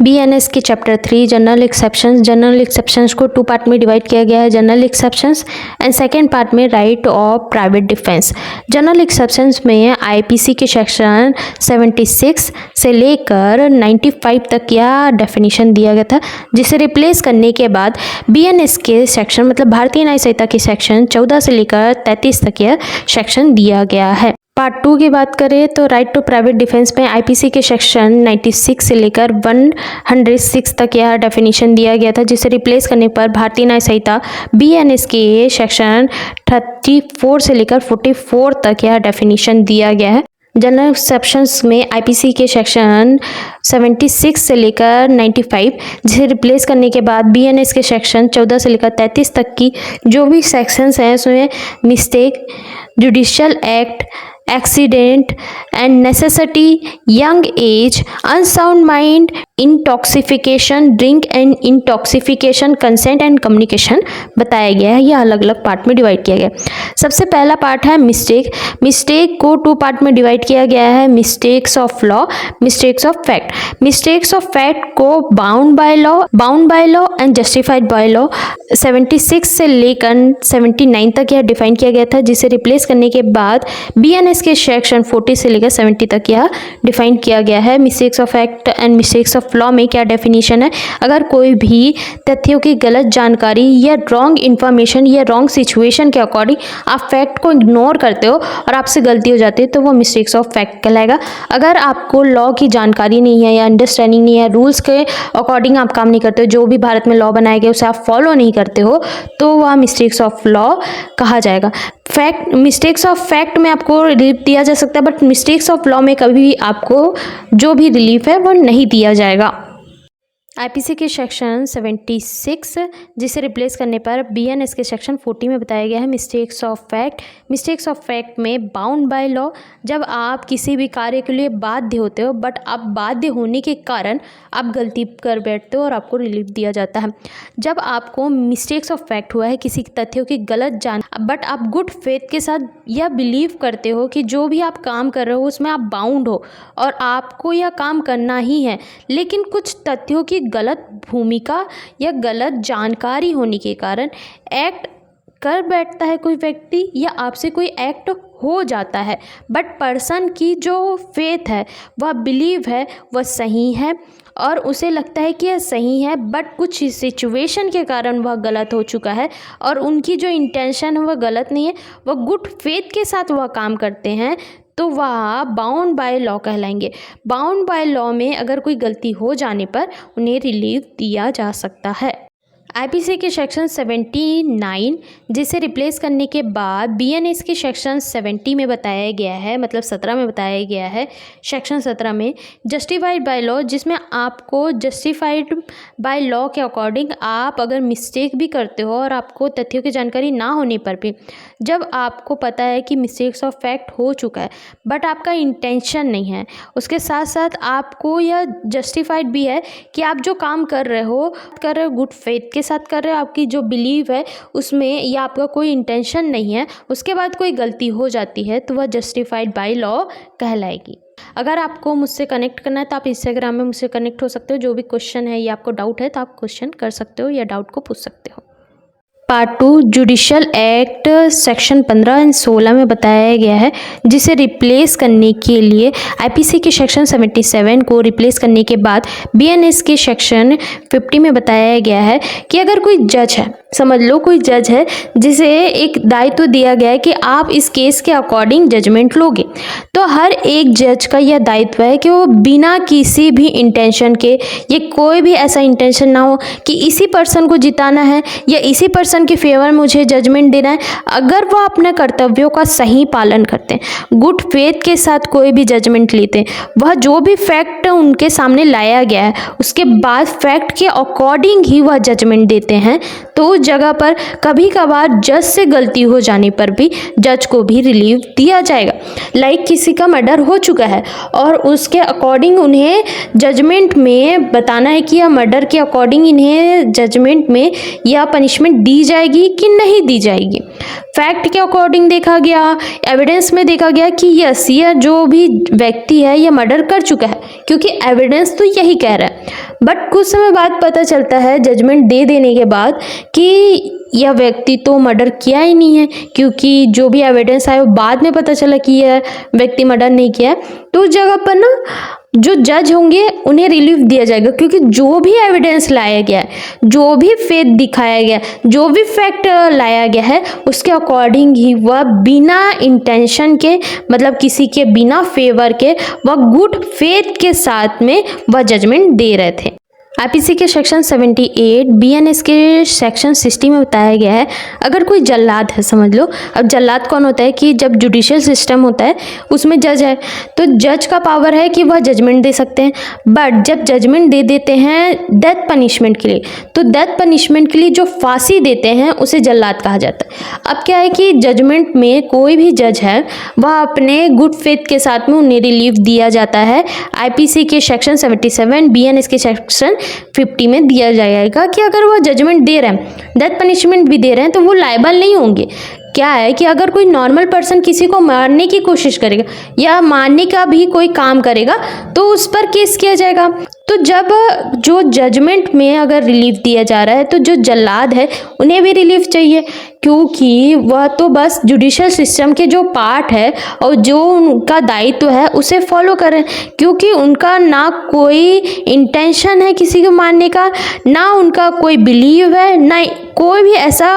BNS के chapter 3 general exceptions को 2 part में डिवाइड किया गया है, general exceptions and second part में right of private defence. General exceptions में IPC के सेक्शन 76 से लेकर 95 तक यह डेफिनेशन दिया गया था, जिसे रिप्लेस करने के बाद BNS के सेक्शन मतलब भारतीय न्याय संहिता के सेक्शन 14 से लेकर 33 तक यह सेक्शन दिया गया है। पार्ट 2 की बात करें तो राइट टू प्राइवेट डिफेंस में IPC के सेक्शन 96 से लेकर 106 तक यह डेफिनेशन दिया गया था, जिसे रिप्लेस करने पर भारतीय न्याय संहिता BNS के सेक्शन 34 से लेकर 44 तक यह डेफिनेशन दिया गया है। जनरल एक्सेप्शंस में IPC के सेक्शन 76 से लेकर 95, जिसे रिप्लेस करने के बाद BNS के सेक्शन 14 से लेकर 33 तक की जो भी सेक्शंस हैं उसमें mistake, judicial act, accident and necessity, young age, unsound mind, intoxication, drink and intoxication, consent and communication बताया गया है। यह अलग अलग पार्ट में डिवाइड किया गया है। सबसे पहला पार्ट है मिस्टेक को 2 पार्ट में डिवाइड किया गया है, mistakes of law, mistakes of fact. Mistakes of fact को bound by law and justified by law 76 से लेकर 79 तक यह डिफाइन किया गया था, जिसे रिप्लेस करने के बाद BNS के सेक्शन 40 से लेकर 70 तक यह डिफाइन किया गया है। Mistakes of fact and mistakes of law में क्या डेफिनेशन है? अगर कोई भी तथ्यों की गलत जानकारी या रॉन्ग इन्फॉर्मेशन या रॉन्ग सिचुएशन के अकॉर्डिंग आप फैक्ट को इग्नोर करते हो और आपसे गलती हो जाती है तो वो मिस्टेक्स ऑफ फैक्ट कहलाएगा। अगर आपको लॉ की जानकारी नहीं है या अंडरस्टैंडिंग नहीं है, रूल्स के अकॉर्डिंग आप काम नहीं करते हो, जो भी भारत में लॉ बनाया गया उसे आप फॉलो नहीं करते हो, तो वह मिस्टेक्स ऑफ लॉ कहा जाएगा। मिस्टेक्स ऑफ फैक्ट में आपको रिलीफ दिया जा सकता है, बट मिस्टेक्स ऑफ लॉ में कभी भी आपको जो भी रिलीफ है वो नहीं दिया जाएगा। IPC के सेक्शन 76 जिसे रिप्लेस करने पर BNS के सेक्शन 40 में बताया गया है mistakes of fact. Mistakes of fact में बाउंड बाय लॉ, जब आप किसी भी कार्य के लिए बाध्य होते हो बट आप बाध्य होने के कारण आप गलती कर बैठते हो और आपको रिलीफ दिया जाता है। जब आपको मिस्टेक्स ऑफ फैक्ट हुआ है, किसी तथ्यों की गलत जान, बट आप गुड फेथ के साथ यह बिलीव करते हो कि जो भी आप काम कर रहे हो उसमें आप बाउंड हो और आपको यह काम करना ही है, लेकिन कुछ तथ्यों की गलत भूमिका या गलत जानकारी होने के कारण एक्ट कर बैठता है कोई व्यक्ति या आपसे कोई एक्ट हो जाता है, बट पर्सन की जो फेथ है, वह बिलीव है, वह सही है और उसे लगता है कि यह सही है, बट कुछ सिचुएशन के कारण वह गलत हो चुका है और उनकी जो इंटेंशन है वह गलत नहीं है, वह गुड फेथ के साथ वह काम करते हैं, तो वह बाउंड बाय लॉ कहलाएंगे। बाउंड बाय लॉ में अगर कोई गलती हो जाने पर उन्हें रिलीफ दिया जा सकता है। IPC के सेक्शन 79 जिसे रिप्लेस करने के बाद BNS के सेक्शन 70 में बताया गया है, मतलब 17 में बताया गया है, सेक्शन 17 में जस्टिफाइड बाय लॉ, जिसमें आपको जस्टिफाइड बाय लॉ के अकॉर्डिंग आप अगर मिस्टेक भी करते हो और आपको तथ्यों की जानकारी ना होने पर भी, जब आपको पता है कि मिस्टेक्स ऑफ फैक्ट हो चुका है बट आपका इंटेंशन नहीं है, उसके साथ साथ आपको यह जस्टिफाइड भी है कि आप जो काम कर रहे हो गुड फेथ के साथ कर रहे हो, आपकी जो बिलीव है उसमें या आपका कोई इंटेंशन नहीं है, उसके बाद कोई गलती हो जाती है तो वह जस्टिफाइड बाय लॉ कहलाएगी। अगर आपको मुझसे कनेक्ट करना है तो आप इंस्टाग्राम में मुझसे कनेक्ट हो सकते हो। जो भी क्वेश्चन है या आपको डाउट है तो आप क्वेश्चन कर सकते हो या डाउट को पूछ सकते हो। Part 2 judicial act section 15 and 16 में बताया गया है, जिसे रिप्लेस करने के लिए IPC के सेक्शन 77 को रिप्लेस करने के बाद BNS के सेक्शन 50 में बताया गया है कि अगर कोई जज है, समझ लो कोई जज है जिसे एक दायित्व दिया गया है कि आप इस केस के अकॉर्डिंग जजमेंट लोगे, तो हर एक जज का यह दायित्व है कि वो बिना किसी भी इंटेंशन के, ये कोई भी ऐसा इंटेंशन ना हो कि इसी पर्सन को जिताना है या इसी पर्सन के फेवर मुझे जजमेंट देना है, अगर वो अपने कर्तव्यों का सही पालन करते हैं, गुड फेथ के साथ कोई भी जजमेंट लेते हैं, वह जो भी फैक्ट उनके सामने लाया गया है उसके बाद फैक्ट के अकॉर्डिंग ही वह जजमेंट देते हैं, तो उस जगह पर कभी कभार जज से गलती हो जाने पर भी जज को भी रिलीफ दिया जाएगा। लाइक किसी का मर्डर हो चुका है और उसके अकॉर्डिंग उन्हें जजमेंट में बताना है कि यह मर्डर के अकॉर्डिंग इन्हें जजमेंट में यह पनिशमेंट दी जाएगी कि नहीं दी जाएगी। फैक्ट के अकॉर्डिंग देखा गया, एविडेंस में देखा गया कि यस, यह जो भी व्यक्ति है यह मर्डर कर चुका है, क्योंकि एविडेंस तो यही कह रहा है। बट कुछ समय बाद पता चलता है जजमेंट दे देने के बाद कि यह व्यक्ति तो मर्डर किया ही नहीं है, क्योंकि जो भी एविडेंस आया वो बाद में पता चला कि यह व्यक्ति मर्डर नहीं किया है। तो उस जगह पर ना जो जज होंगे उन्हें रिलीफ दिया जाएगा, क्योंकि जो भी एविडेंस लाया गया है, जो भी फेथ दिखाया गया, जो भी फैक्ट लाया गया है, उसके अकॉर्डिंग ही वह बिना इंटेंशन के, मतलब किसी के बिना फेवर के, वह गुड फेथ के साथ में वह जजमेंट दे रहे थे। आईपीसी के सेक्शन 78 बीएनएस के सेक्शन 60 में बताया गया है, अगर कोई जल्लाद है, समझ लो। अब जल्लाद कौन होता है कि जब जुडिशियल सिस्टम होता है उसमें जज है, तो जज का पावर है कि वह जजमेंट दे सकते हैं। बट जब जजमेंट दे देते हैं डेथ पनिशमेंट के लिए, तो डेथ पनिशमेंट के लिए जो फांसी देते हैं उसे जल्लाद कहा जाता है। अब क्या है कि जजमेंट में कोई भी जज है वह अपने गुड फेथ के साथ में उन्हें रिलीफ दिया जाता है। आईपीसी के सेक्शन 77 बीएनएस के सेक्शन 50 में दिया जाएगा कि अगर वो जजमेंट दे रहे हैं, डेथ पनिशमेंट भी दे रहे हैं, तो वो लायबल नहीं होंगे। क्या है कि अगर कोई नॉर्मल पर्सन किसी को मारने की कोशिश करेगा या मारने का भी कोई काम करेगा तो उस पर केस किया जाएगा। तो जब जो जजमेंट में अगर रिलीफ दिया जा रहा है तो जो जल्लाद है उन्हें भी रिलीफ चाहिए, क्योंकि वह तो बस जुडिशियल सिस्टम के जो पार्ट है और जो उनका दायित्व है उसे फॉलो करें, क्योंकि उनका ना कोई इंटेंशन है किसी को मारने का, ना उनका कोई बिलीव है, ना कोई भी ऐसा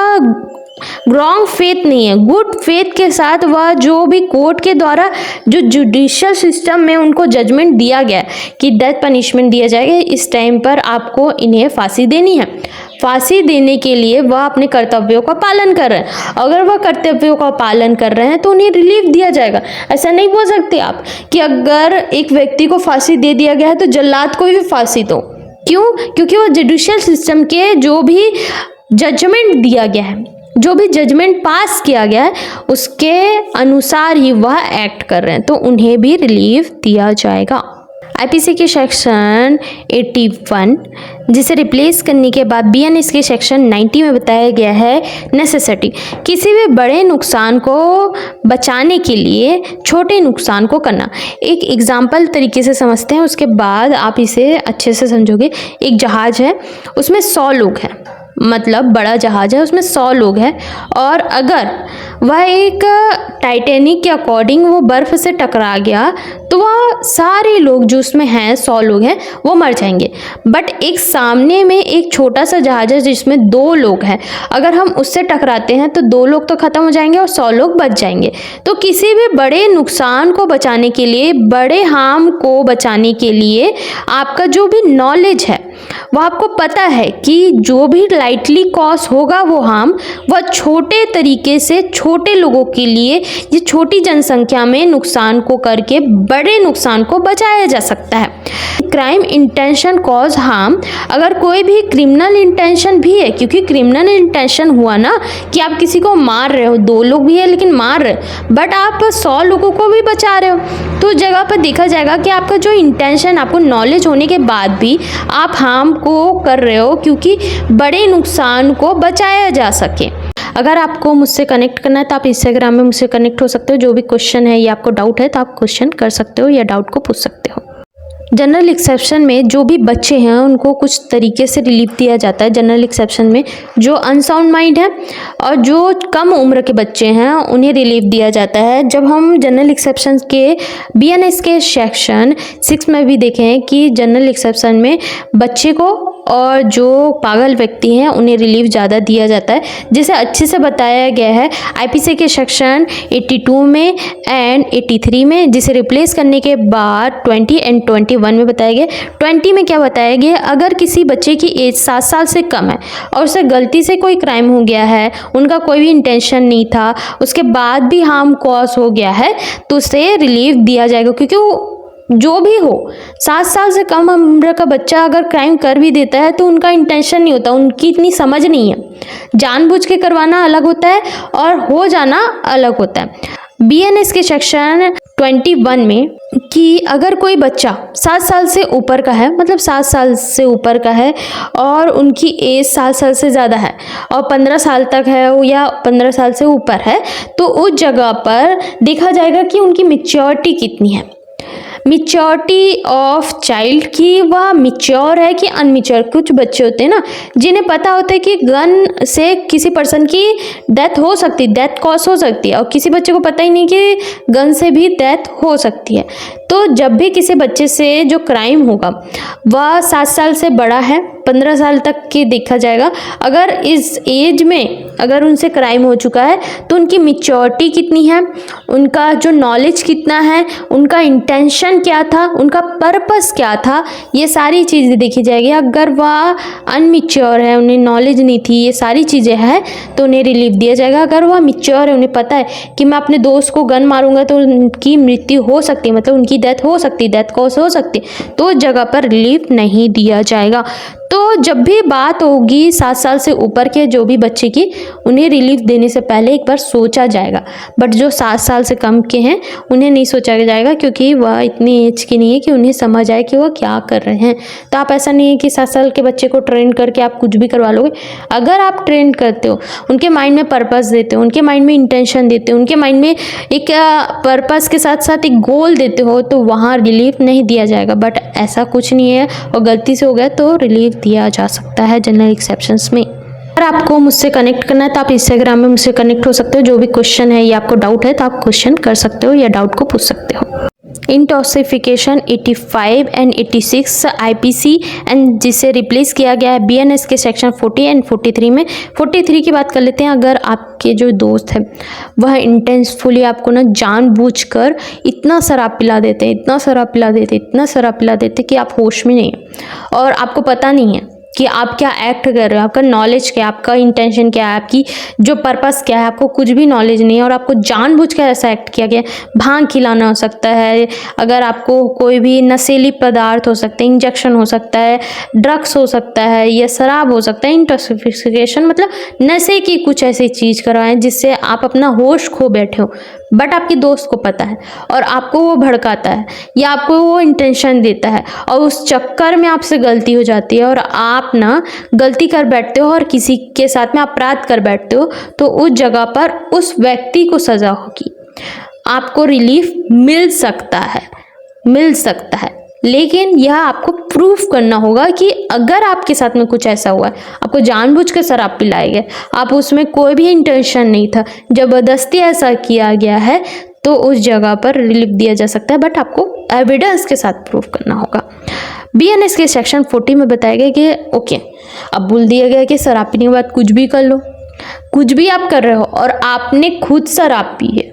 रॉन्ग फेथ नहीं है। गुड फेथ के साथ वह जो भी कोर्ट के द्वारा जो जुडिशियल सिस्टम में उनको जजमेंट दिया गया कि डेथ पनिशमेंट दिया जाएगा, इस टाइम पर आपको इन्हें फांसी देनी है। फांसी देने के लिए वह अपने कर्तव्यों का पालन कर रहे हैं। अगर वह कर्तव्यों का पालन कर रहे हैं तो उन्हें रिलीफ दिया जाएगा। ऐसा नहीं बोल सकते आप कि अगर एक व्यक्ति को फांसी दे दिया गया है तो जल्लाद को भी फांसी दो। क्यों? क्योंकि वह जुडिशियल सिस्टम के जो भी जजमेंट दिया गया है, जो भी जजमेंट पास किया गया है, उसके अनुसार ही वह एक्ट कर रहे हैं, तो उन्हें भी रिलीफ दिया जाएगा। आईपीसी के सेक्शन 81 जिसे रिप्लेस करने के बाद बीएनएस के सेक्शन 90 में बताया गया है नेसेसिटी, किसी भी बड़े नुकसान को बचाने के लिए छोटे नुकसान को करना। एक एग्जाम्पल तरीके से समझते हैं, उसके बाद आप इसे अच्छे से समझोगे। एक जहाज़ है, उसमें 100 लोग हैं, मतलब बड़ा जहाज़ है, उसमें 100 लोग हैं, और अगर वह एक टाइटैनिक के अकॉर्डिंग वो बर्फ़ से टकरा गया तो वह सारे लोग जो उसमें हैं, 100 लोग हैं, वो मर जाएंगे। बट एक सामने में एक छोटा सा जहाज़ है जिसमें 2 लोग हैं, अगर हम उससे टकराते हैं तो 2 लोग तो ख़त्म हो जाएंगे और 100 लोग बच जाएंगे। तो किसी भी बड़े नुकसान को बचाने के लिए, बड़े हार्म को बचाने के लिए आपका जो भी नॉलेज है वह आपको पता है कि जो भी लाइटली कॉज होगा वो हार्म, वह छोटे तरीके से छोटे लोगों के लिए, ये छोटी जनसंख्या में नुकसान को करके बड़े नुकसान को बचाया जा सकता है। क्राइम इंटेंशन कॉज हार्म, अगर कोई भी क्रिमिनल इंटेंशन भी है, क्योंकि क्रिमिनल इंटेंशन हुआ ना कि आप किसी को मार रहे हो, 2 लोग भी है लेकिन मार रहे हो, बट आप 100 लोगों को भी बचा रहे हो, तो उस जगह पर देखा जाएगा कि आपका जो इंटेंशन, आपको नॉलेज होने के बाद भी आप हार्म को कर रहे हो, क्योंकि बड़े नुकसान को बचाया जा सके। अगर आपको मुझसे कनेक्ट करना है तो आप इंस्टाग्राम में मुझसे कनेक्ट हो सकते हो। जो भी क्वेश्चन है या आपको डाउट है तो आप क्वेश्चन कर सकते हो या डाउट को पूछ सकते हो। जनरल एक्सेप्शन में जो भी बच्चे हैं उनको कुछ तरीके से रिलीफ दिया जाता है। जनरल एक्सेप्शन में जो अनसाउंड माइंड है और जो कम उम्र के बच्चे हैं उन्हें रिलीफ दिया जाता है। जब हम जनरल एक्सेप्शन के बीएनएस के सेक्शन 6 में भी देखें कि जनरल एक्सेप्शन में बच्चे को और जो पागल व्यक्ति हैं उन्हें रिलीफ ज़्यादा दिया जाता है, जिसे अच्छे से बताया गया है आईपीसी के सेक्शन 82 में एंड 83 में, जिसे रिप्लेस करने के बाद 20 एंड 21 में बताया गया। 20 में क्या बताया गया, अगर किसी बच्चे की एज 7 साल से कम है और उसे गलती से कोई क्राइम हो गया है, उनका कोई भी इंटेंशन नहीं था, उसके बाद भी हार्म कॉज हो गया है, तो उसे रिलीफ दिया जाएगा। क्योंकि वो जो भी हो, 7 साल से कम उम्र का बच्चा अगर क्राइम कर भी देता है तो उनका इंटेंशन नहीं होता, उनकी इतनी समझ नहीं है। जानबूझ के करवाना अलग होता है और हो जाना अलग होता है। बीएनएस के सेक्शन 21 में कि अगर कोई बच्चा 7 साल से ऊपर का है, मतलब 7 साल से ऊपर का है और उनकी एज 7 साल से ज़्यादा है और 15 साल तक है या 15 साल से ऊपर है, तो उस जगह पर देखा जाएगा कि उनकी मैच्योरिटी कितनी है। मिच्योरिटी ऑफ चाइल्ड की वह मिच्योर है कि अनमिच्योर। कुछ बच्चे होते हैं ना जिन्हें पता होता है कि गन से किसी पर्सन की डेथ हो सकती है, डेथ कॉज हो सकती है, और किसी बच्चे को पता ही नहीं कि गन से भी डेथ हो सकती है। तो जब भी किसी बच्चे से जो क्राइम होगा वह 7 साल से बड़ा है, 15 साल तक की देखा जाएगा, अगर इस एज में अगर उनसे क्राइम हो चुका है तो उनकी मिच्योरिटी कितनी है, उनका जो नॉलेज कितना है, उनका इंटेंशन क्या था, उनका पर्पस क्या था, ये सारी चीज़ें देखी जाएगी। अगर वह अनमिच्योर है, उन्हें नॉलेज नहीं थी, ये सारी चीज़ें हैं, तो उन्हें रिलीफ दिया जाएगा। अगर वह मिच्योर है, उन्हें पता है कि मैं अपने दोस्त को गन मारूंगा तो उनकी मृत्यु हो सकती है, मतलब उनकी डेथ हो सकती है, डेथ कॉज हो सकती है, तो उस जगह पर रिलीफ नहीं दिया जाएगा। तो जब भी बात होगी 7 साल से ऊपर के जो भी बच्चे की, उन्हें रिलीफ देने से पहले एक बार सोचा जाएगा। बट जो 7 साल से कम के हैं उन्हें नहीं सोचा जाएगा, क्योंकि वह इतनी एज की नहीं है कि उन्हें समझ आए कि वह क्या कर रहे हैं। तो आप ऐसा नहीं है कि 7 साल के बच्चे को ट्रेन करके आप कुछ भी करवा लोगे। अगर आप ट्रेन करते हो, उनके माइंड में पर्पस देते हो, उनके माइंड में इंटेंशन देते हो, उनके माइंड में एक पर्पस के साथ साथ एक गोल देते हो, तो वहाँ रिलीफ नहीं दिया जाएगा। बट ऐसा कुछ नहीं है, और गलती से हो गया तो रिलीफ दिया जा सकता है जनरल एक्सेप्शंस में। अगर आपको मुझसे कनेक्ट करना है तो आप इंस्टाग्राम में मुझसे कनेक्ट हो सकते हो। जो भी क्वेश्चन है या आपको डाउट है तो आप क्वेश्चन कर सकते हो या डाउट को पूछ सकते हो। इंटॉक्सिफिकेशन 85 एंड 86 आईपीसी एंड जिसे रिप्लेस किया गया है बीएनएस के सेक्शन 40 एंड 43 में। 43 की बात कर लेते हैं। अगर आपके जो दोस्त है वह इंटेंसफुली आपको ना जानबूझकर इतना शराब पिला देते हैं, इतना शराब पिला देते, इतना शराब पिला देते कि आप होश में नहीं है और आपको पता नहीं है कि आप क्या एक्ट कर रहे हो, आपका नॉलेज क्या है, आपका इंटेंशन क्या है, आपकी जो पर्पस क्या है, आपको कुछ भी नॉलेज नहीं है और आपको जानबूझकर ऐसा एक्ट किया गया। भांग खिलाना हो सकता है, अगर आपको कोई भी नशीली पदार्थ हो सकते हैं, इंजेक्शन हो सकता है, ड्रग्स हो सकता है या शराब हो सकता है। इंटॉक्सिफिकेशन मतलब नशे की कुछ ऐसी चीज़ करवाएं जिससे आप अपना होश खो बैठे हो, बट आपके दोस्त को पता है और आपको वो भड़काता है या आपको वो इंटेंशन देता है और उस चक्कर में आपसे गलती हो जाती है और आप ना गलती कर बैठते हो और किसी के साथ में अपराध कर बैठते हो, तो उस जगह पर उस व्यक्ति को सज़ा होगी। आपको रिलीफ मिल सकता है, लेकिन यह आपको प्रूफ करना होगा कि अगर आपके साथ में कुछ ऐसा हुआ है, आपको जानबूझकर शराब पिलाए गए, आप उसमें कोई भी इंटेंशन नहीं था, जबरदस्ती ऐसा किया गया है, तो उस जगह पर रिलीफ दिया जा सकता है, बट आपको एविडेंस के साथ प्रूफ करना होगा। बीएनएस के सेक्शन 40 में बताया गया कि ओके, अब बोल दिया गया कि शराब पीने के बाद कुछ भी कर लो, कुछ भी आप कर रहे हो और आपने खुद शराब पी है,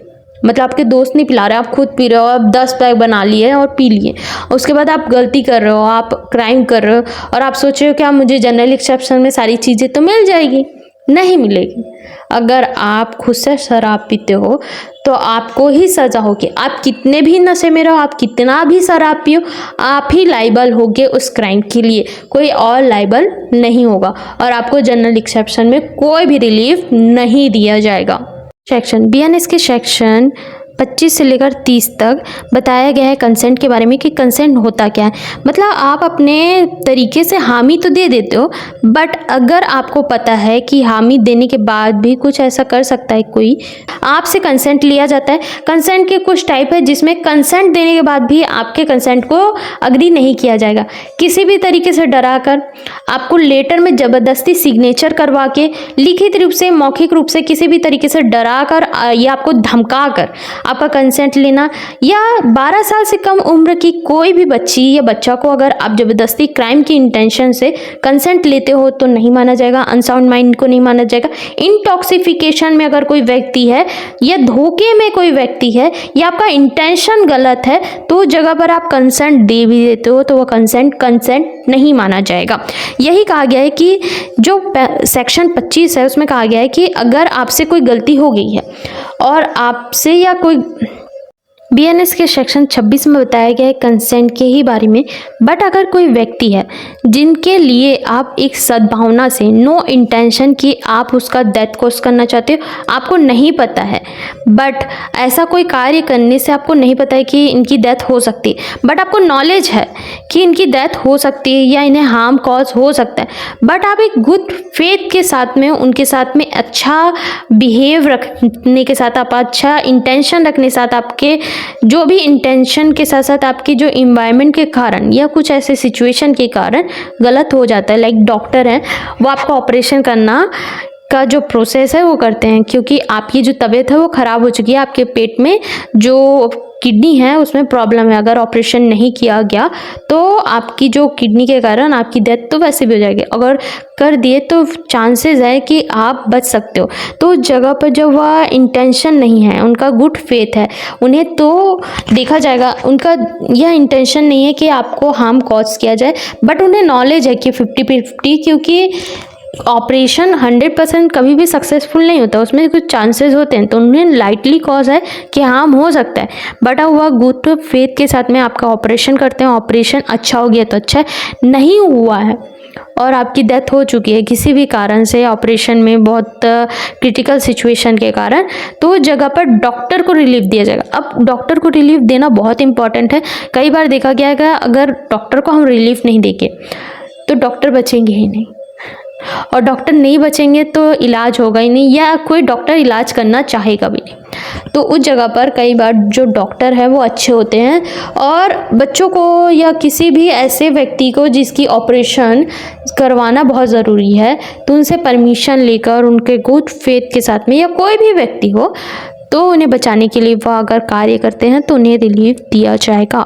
मतलब आपके दोस्त नहीं पिला रहे, आप खुद पी रहे हो, आप 10 पैक बना लिए और पी लिए, उसके बाद आप गलती कर रहे हो, आप क्राइम कर रहे हो और आप सोच रहे हो क्या मुझे जनरल एक्सेप्शन में सारी चीज़ें तो मिल जाएगी, नहीं मिलेगी। अगर आप खुद से शराब पीते हो तो आपको ही सज़ा होगी। आप कितने भी नशे में रहो, आप कितना भी शराब पियो, आप ही लाइबल होगे उस क्राइम के लिए, कोई और लाइबल नहीं होगा और आपको जनरल एक्सेप्शन में कोई भी रिलीफ नहीं दिया जाएगा। सेक्शन बीएनएस के सेक्शन 25 से लेकर 30 तक बताया गया है कंसेंट के बारे में कि कंसेंट होता क्या है। मतलब आप अपने तरीके से हामी तो दे देते हो, बट अगर आपको पता है कि हामी देने के बाद भी कुछ ऐसा कर सकता है कोई, आपसे कंसेंट लिया जाता है। कंसेंट के कुछ टाइप है जिसमें कंसेंट देने के बाद भी आपके कंसेंट को अग्री नहीं किया जाएगा। किसी भी तरीके से डरा कर, आपको लेटर में ज़बरदस्ती सिग्नेचर करवा के, लिखित रूप से, मौखिक रूप से, किसी भी तरीके से डरा कर या आपको धमका कर आपका कंसेंट लेना, या 12 साल से कम उम्र की कोई भी बच्ची या बच्चा को अगर आप ज़बरदस्ती क्राइम की इंटेंशन से कंसेंट लेते हो तो नहीं माना जाएगा। अनसाउंड माइंड को नहीं माना जाएगा। इंटॉक्सिफिकेशन में अगर कोई व्यक्ति है या धोखे में कोई व्यक्ति है या आपका इंटेंशन गलत है तो जगह पर आप कंसेंट दे भी देते हो तो वह कंसेंट नहीं माना जाएगा। यही कहा गया है कि जो सेक्शन 25 है उसमें कहा गया है कि अगर आपसे कोई गलती हो गई है और आपसे या कोई बीएनएस के सेक्शन 26 में बताया गया है कंसेंट के ही बारे में, बट अगर कोई व्यक्ति है जिनके लिए आप एक सद्भावना से, नो इंटेंशन कि आप उसका डेथ कॉज करना चाहते हो, आपको नहीं पता है, बट ऐसा कोई कार्य करने से आपको नहीं पता है कि इनकी डेथ हो सकती है, बट आपको नॉलेज है कि इनकी डेथ हो सकती है या इन्हें हार्म कॉज हो सकता है, बट आप एक गुड फेथ के साथ में, उनके साथ में अच्छा बिहेव रखने के साथ, आप अच्छा इंटेंशन रखने के साथ, आपके जो भी इंटेंशन के साथ साथ आपकी जो इन्वायरमेंट के कारण या कुछ ऐसे सिचुएशन के कारण गलत हो जाता है। लाइक डॉक्टर हैं, वो आपका ऑपरेशन करना का जो प्रोसेस है वो करते हैं, क्योंकि आपकी जो तबीयत है वो ख़राब हो चुकी है, आपके पेट में जो किडनी है उसमें प्रॉब्लम है। अगर ऑपरेशन नहीं किया गया तो आपकी जो किडनी के कारण आपकी डेथ तो वैसे भी हो जाएगी, अगर कर दिए तो चांसेस है कि आप बच सकते हो। तो उस जगह पर जब वह इंटेंशन नहीं है, उनका गुड फेथ है, उन्हें तो देखा जाएगा, उनका यह इंटेंशन नहीं है कि आपको हार्म कॉज किया जाए, बट उन्हें नॉलेज है कि 50-50, क्योंकि ऑपरेशन 100% कभी भी सक्सेसफुल नहीं होता, उसमें कुछ चांसेस होते हैं, तो उन्हें लाइटली कॉज है कि हार्म हो सकता है। बट अब वह गुड फेथ के साथ में आपका ऑपरेशन करते हैं, ऑपरेशन अच्छा हो गया तो अच्छा है, नहीं हुआ है और आपकी डेथ हो चुकी है किसी भी कारण से, ऑपरेशन में बहुत क्रिटिकल सिचुएशन के कारण, तो उस जगह पर डॉक्टर को रिलीफ दिया जाएगा। अब डॉक्टर को रिलीफ देना बहुत इंपॉर्टेंट है। कई बार देखा गया है कि अगर डॉक्टर को हम रिलीफ नहीं देंगे तो डॉक्टर बचेंगे ही नहीं, और डॉक्टर नहीं बचेंगे तो इलाज होगा ही नहीं, या कोई डॉक्टर इलाज करना चाहेगा भी नहीं। तो उस जगह पर कई बार जो डॉक्टर है वो अच्छे होते हैं, और बच्चों को या किसी भी ऐसे व्यक्ति को जिसकी ऑपरेशन करवाना बहुत ज़रूरी है, तो उनसे परमिशन लेकर उनके गुड फेथ के साथ में, या कोई भी व्यक्ति हो, तो उन्हें बचाने के लिए वह अगर कार्य करते हैं तो उन्हें रिलीफ दिया जाएगा।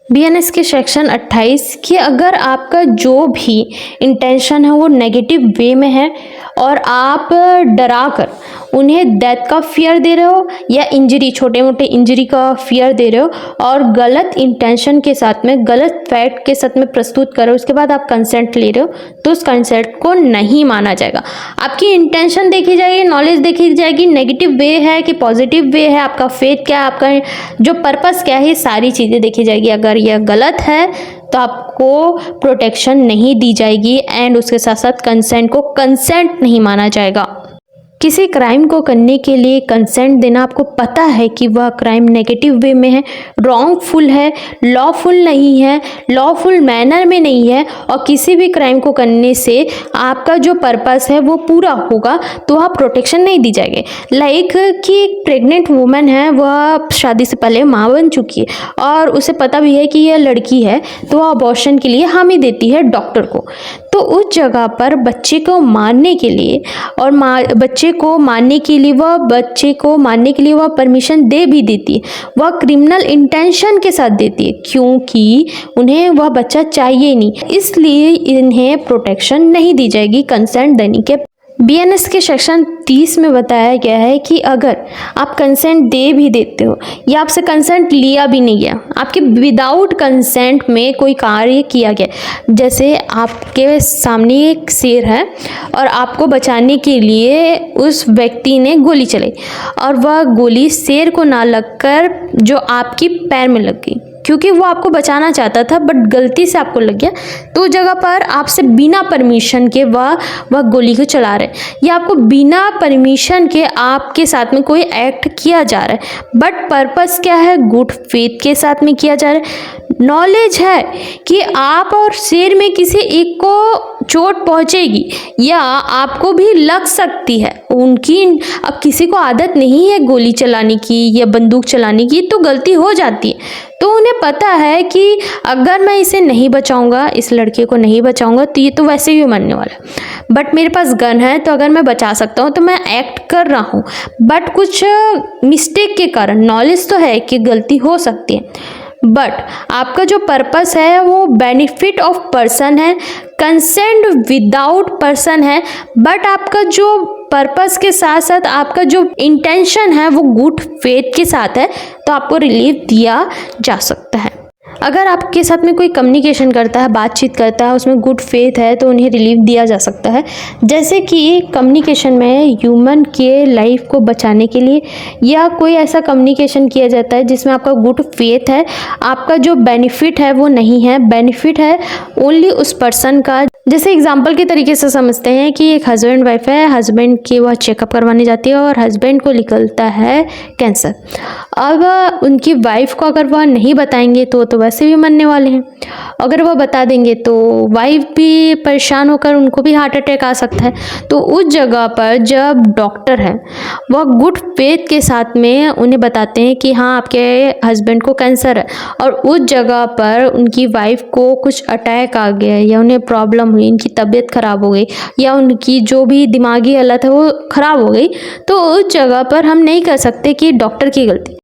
BNS के सेक्शन 28 कि अगर आपका जो भी इंटेंशन है वो नेगेटिव वे में है और आप डरा कर उन्हें डेथ का फियर दे रहे हो या इंजरी, छोटे मोटे इंजरी का फियर दे रहे हो, और गलत इंटेंशन के साथ में, गलत फैक्ट के साथ में प्रस्तुत कर रहे हो, उसके बाद आप कंसेंट ले रहे हो, तो उस कंसेंट को नहीं माना जाएगा। आपकी इंटेंशन देखी जाएगी, नॉलेज देखी जाएगी, नेगेटिव वे है कि पॉजिटिव वे है, आपका फेथ क्या है, आपका जो पर्पस क्या है, ये सारी चीज़ें देखी जाएगी। अगर यह गलत है तो आपको प्रोटेक्शन नहीं दी जाएगी, एंड उसके साथ साथ कंसेंट को कंसेंट नहीं माना जाएगा। किसी क्राइम को करने के लिए कंसेंट देना, आपको पता है कि वह क्राइम नेगेटिव वे में है, रॉन्गफुल है, लॉफुल नहीं है, लॉफुल मैनर में नहीं है, और किसी भी क्राइम को करने से आपका जो पर्पस है वो पूरा होगा, तो वह प्रोटेक्शन नहीं दी जाएगी। लाइक कि एक प्रेग्नेंट वुमेन है, वह शादी से पहले माँ बन चुकी है और उसे पता भी है कि यह लड़की है, तो वह अबॉर्शन के लिए हामी देती है डॉक्टर को। तो उस जगह पर बच्चे को मारने के लिए और बच्चे को मारने के लिए वह परमिशन दे भी देती है, वह क्रिमिनल इंटेंशन के साथ देती है, क्योंकि उन्हें वह बच्चा चाहिए नहीं, इसलिए इन्हें प्रोटेक्शन नहीं दी जाएगी कंसेंट देने के। BNS के सेक्शन 30 में बताया गया है कि अगर आप कंसेंट दे भी देते हो या आपसे कंसेंट लिया भी नहीं गया, आपके विदाउट कंसेंट में कोई कार्य किया गया, जैसे आपके सामने एक शेर है और आपको बचाने के लिए उस व्यक्ति ने गोली चलाई और वह गोली शेर को ना लगकर जो आपकी पैर में लग गई, क्योंकि वो आपको बचाना चाहता था बट गलती से आपको लग गया, तो जगह पर आपसे बिना परमिशन के वह गोली को चला रहे, या आपको बिना परमिशन के आपके साथ में कोई एक्ट किया जा रहा है, बट पर्पस क्या है, गुड फेथ के साथ में किया जा रहा है। नॉलेज है कि आप और शेर में किसी एक को चोट पहुंचेगी या आपको भी लग सकती है, उनकी अब किसी को आदत नहीं है गोली चलाने की या बंदूक चलाने की, तो गलती हो जाती है। तो उन्हें पता है कि अगर मैं इसे नहीं बचाऊंगा, इस लड़के को नहीं बचाऊंगा, तो ये तो वैसे ही मरने वाला है, बट मेरे पास गन है तो अगर मैं बचा सकता हूँ तो मैं एक्ट कर रहा हूँ, बट कुछ मिस्टेक के कारण, नॉलेज तो है कि गलती हो सकती है, बट आपका जो पर्पस है वो बेनिफिट ऑफ पर्सन है, कंसेंट विदाउट पर्सन है, बट आपका जो पर्पस के साथ साथ आपका जो इंटेंशन है वो गुड फेथ के साथ है, तो आपको रिलीफ दिया जा सकता है। अगर आपके साथ में कोई कम्युनिकेशन करता है, बातचीत करता है, उसमें गुड फेथ है, तो उन्हें रिलीफ दिया जा सकता है। जैसे कि कम्युनिकेशन में ह्यूमन के लाइफ को बचाने के लिए या कोई ऐसा कम्युनिकेशन किया जाता है जिसमें आपका गुड फेथ है, आपका जो बेनिफिट है वो नहीं है, बेनिफिट है ओनली उस पर्सन का। जैसे एग्जाम्पल के तरीके से समझते हैं कि एक हस्बैंड वाइफ है, हस्बैंड की वह चेकअप करवाने जाती है और हस्बैंड को निकलता है कैंसर। अब उनकी वाइफ को अगर वह नहीं बताएंगे तो वैसे भी मरने वाले हैं। अगर वह बता देंगे तो वाइफ भी परेशान होकर उनको भी हार्ट अटैक आ सकता है। तो उस जगह पर जब डॉक्टर है वह गुड फेथ के साथ में उन्हें बताते हैं कि हाँ आपके हस्बैंड को कैंसर है, और उस जगह पर उनकी वाइफ को कुछ अटैक आ गया या उन्हें प्रॉब्लम हुई, उनकी तबीयत ख़राब हो गई या उनकी जो भी दिमागी हालत है वो ख़राब हो गई, तो उस जगह पर हम नहीं कह सकते कि डॉक्टर की गलती।